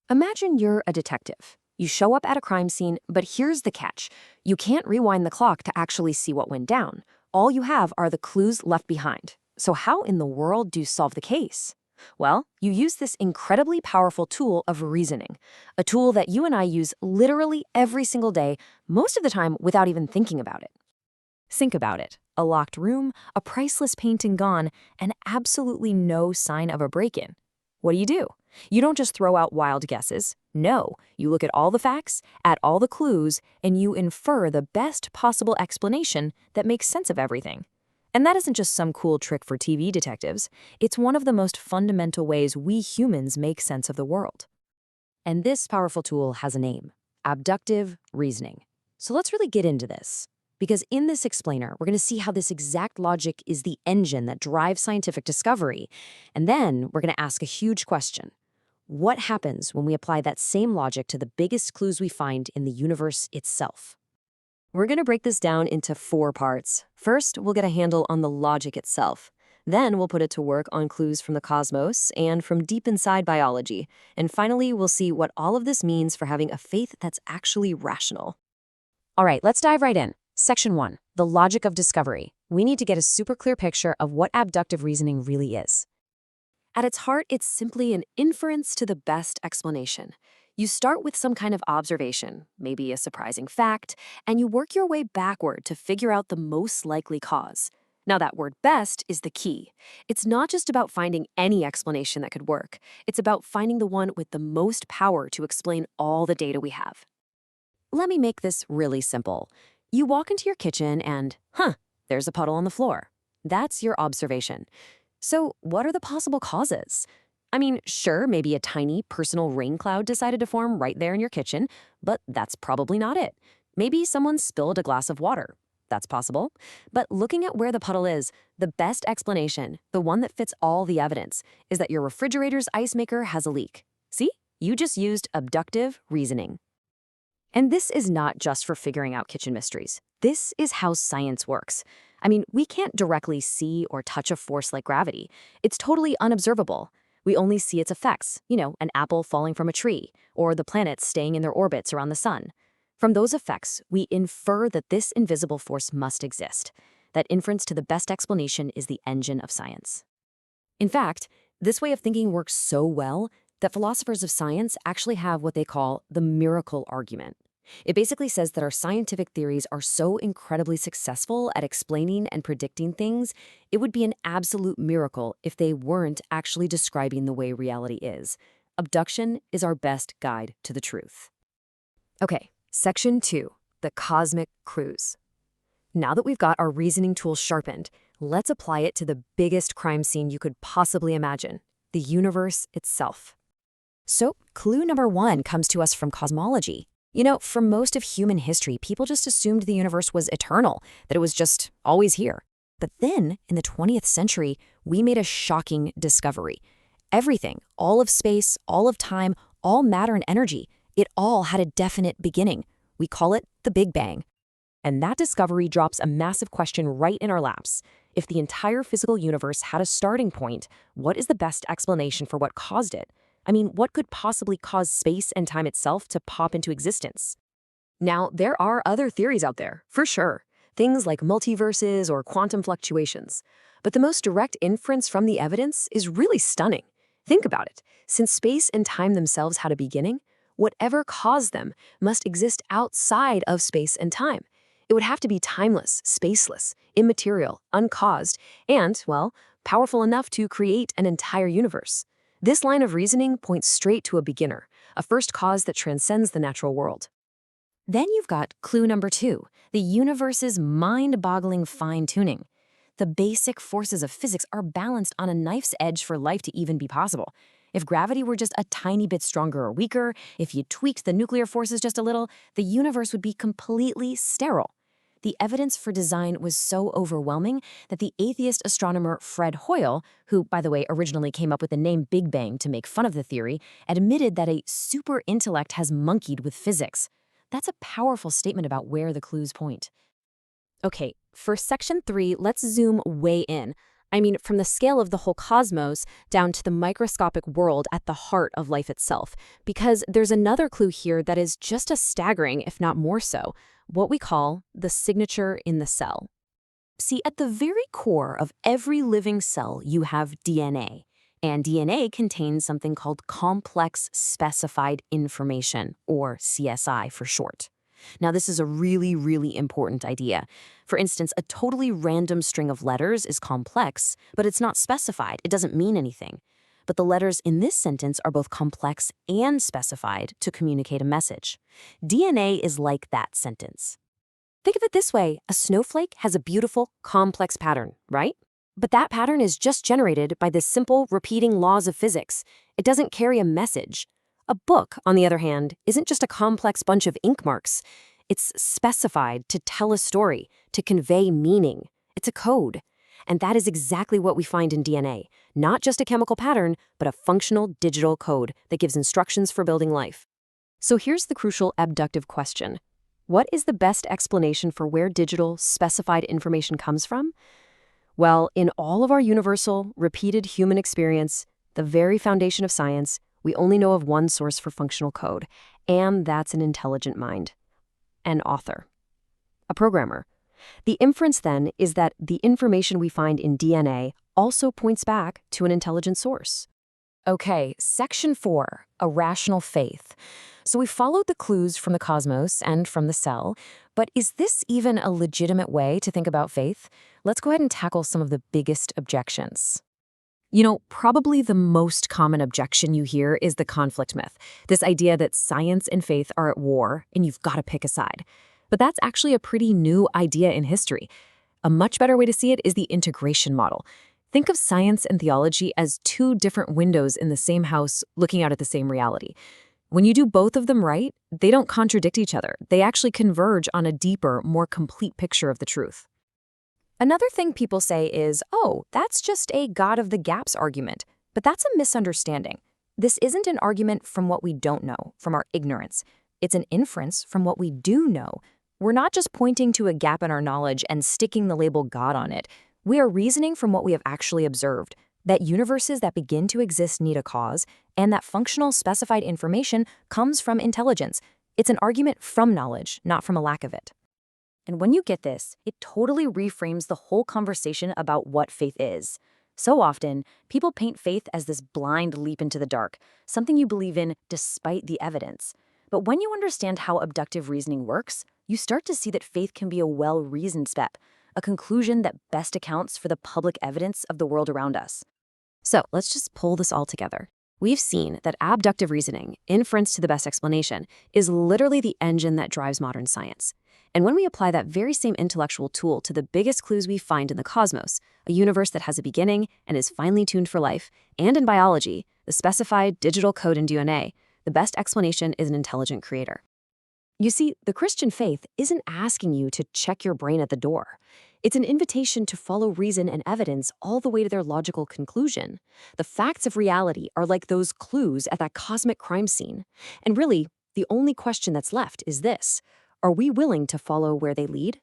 Imagine you're a detective. You show up at a crime scene, but here's the catch. You can't rewind the clock to actually see what went down. All you have are the clues left behind. So how in the world do you solve the case? Well, you use this incredibly powerful tool of reasoning, a tool that you and I use literally every single day, most of the time without even thinking about it. Think about it. A locked room, a priceless painting gone, and absolutely no sign of a break-in. What do? You don't just throw out wild guesses. No, you look at all the facts, at all the clues, and you infer the best possible explanation that makes sense of everything. And that isn't just some cool trick for TV detectives. It's one of the most fundamental ways we humans make sense of the world. And this powerful tool has a name: abductive reasoning. So let's really get into this. Because in this explainer, we're going to see how this exact logic is the engine that drives scientific discovery. And then we're going to ask a huge question. What happens when we apply that same logic to the biggest clues we find in the universe itself? We're going to break this down into 4 parts. First, we'll get a handle on the logic itself. Then we'll put it to work on clues from the cosmos and from deep inside biology. And finally, we'll see what all of this means for having a faith that's actually rational. All right, let's dive right in. Section 1, the logic of discovery. We need to get a super clear picture of what abductive reasoning really is. At its heart, it's simply an inference to the best explanation. You start with some kind of observation, maybe a surprising fact, and you work your way backward to figure out the most likely cause. Now, that word best is the key. It's not just about finding any explanation that could work. It's about finding the one with the most power to explain all the data we have. Let me make this really simple. You walk into your kitchen and, there's a puddle on the floor. That's your observation. So what are the possible causes? I mean, sure, maybe a tiny personal rain cloud decided to form right there in your kitchen, but that's probably not it. Maybe someone spilled a glass of water. That's possible. But looking at where the puddle is, the best explanation, the one that fits all the evidence, is that your refrigerator's ice maker has a leak. See? You just used abductive reasoning. And this is not just for figuring out kitchen mysteries. This is how science works. I mean, we can't directly see or touch a force like gravity. It's totally unobservable. We only see its effects, an apple falling from a tree, or the planets staying in their orbits around the sun. From those effects, we infer that this invisible force must exist. That inference to the best explanation is the engine of science. In fact, this way of thinking works so well that philosophers of science actually have what they call the miracle argument. It basically says that our scientific theories are so incredibly successful at explaining and predicting things, it would be an absolute miracle if they weren't actually describing the way reality is. Abduction is our best guide to the truth. Okay, section 2, the cosmic cruise. Now that we've got our reasoning tools sharpened, let's apply it to the biggest crime scene you could possibly imagine, the universe itself. So, clue number 1 comes to us from cosmology. For most of human history, people just assumed the universe was eternal, that it was just always here. But then, in the 20th century, we made a shocking discovery. Everything, all of space, all of time, all matter and energy, it all had a definite beginning. We call it the Big Bang. And that discovery drops a massive question right in our laps. If the entire physical universe had a starting point, what is the best explanation for what caused it? I mean, what could possibly cause space and time itself to pop into existence? Now, there are other theories out there, for sure. Things like multiverses or quantum fluctuations. But the most direct inference from the evidence is really stunning. Think about it. Since space and time themselves had a beginning, whatever caused them must exist outside of space and time. It would have to be timeless, spaceless, immaterial, uncaused, and, powerful enough to create an entire universe. This line of reasoning points straight to a beginner, a first cause that transcends the natural world. Then you've got clue number 2, the universe's mind-boggling fine-tuning. The basic forces of physics are balanced on a knife's edge for life to even be possible. If gravity were just a tiny bit stronger or weaker, if you tweaked the nuclear forces just a little, the universe would be completely sterile. The evidence for design was so overwhelming that the atheist astronomer Fred Hoyle, who, by the way, originally came up with the name Big Bang to make fun of the theory, admitted that a super intellect has monkeyed with physics. That's a powerful statement about where the clues point. Okay, for section 3, let's zoom way in. I mean, from the scale of the whole cosmos down to the microscopic world at the heart of life itself. Because there's another clue here that is just as staggering, if not more so, what we call the signature in the cell. See, at the very core of every living cell, you have DNA. And DNA contains something called complex specified information, or CSI for short. Now, this is a really, really important idea. For instance, a totally random string of letters is complex, but it's not specified. It doesn't mean anything. But the letters in this sentence are both complex and specified to communicate a message. DNA is like that sentence. Think of it this way. A snowflake has a beautiful, complex pattern, right? But that pattern is just generated by the simple, repeating laws of physics. It doesn't carry a message. A book, on the other hand, isn't just a complex bunch of ink marks. It's specified to tell a story, to convey meaning. It's a code. And that is exactly what we find in DNA. Not just a chemical pattern, but a functional digital code that gives instructions for building life. So here's the crucial abductive question. What is the best explanation for where digital, specified information comes from? Well, in all of our universal, repeated human experience, the very foundation of science, we only know of one source for functional code, and that's an intelligent mind. An author. A programmer. The inference, then, is that the information we find in DNA also points back to an intelligent source. Okay, section 4, a rational faith. So we followed the clues from the cosmos and from the cell, but is this even a legitimate way to think about faith? Let's go ahead and tackle some of the biggest objections. Probably the most common objection you hear is the conflict myth, this idea that science and faith are at war and you've got to pick a side. But that's actually a pretty new idea in history. A much better way to see it is the integration model. Think of science and theology as two different windows in the same house looking out at the same reality. When you do both of them right, they don't contradict each other. They actually converge on a deeper, more complete picture of the truth. Another thing people say is, oh, that's just a God of the gaps argument. But that's a misunderstanding. This isn't an argument from what we don't know, from our ignorance. It's an inference from what we do know. We're not just pointing to a gap in our knowledge and sticking the label God on it. We are reasoning from what we have actually observed, that universes that begin to exist need a cause, and that functional specified information comes from intelligence. It's an argument from knowledge, not from a lack of it. And when you get this, it totally reframes the whole conversation about what faith is. So often, people paint faith as this blind leap into the dark, something you believe in despite the evidence. But when you understand how abductive reasoning works, you start to see that faith can be a well-reasoned step, a conclusion that best accounts for the public evidence of the world around us. So let's just pull this all together. We've seen that abductive reasoning, inference to the best explanation, is literally the engine that drives modern science. And when we apply that very same intellectual tool to the biggest clues we find in the cosmos, a universe that has a beginning and is finely tuned for life, and in biology, the specified digital code in DNA, the best explanation is an intelligent creator. You see, the Christian faith isn't asking you to check your brain at the door. It's an invitation to follow reason and evidence all the way to their logical conclusion. The facts of reality are like those clues at that cosmic crime scene. And really, the only question that's left is this: are we willing to follow where they lead?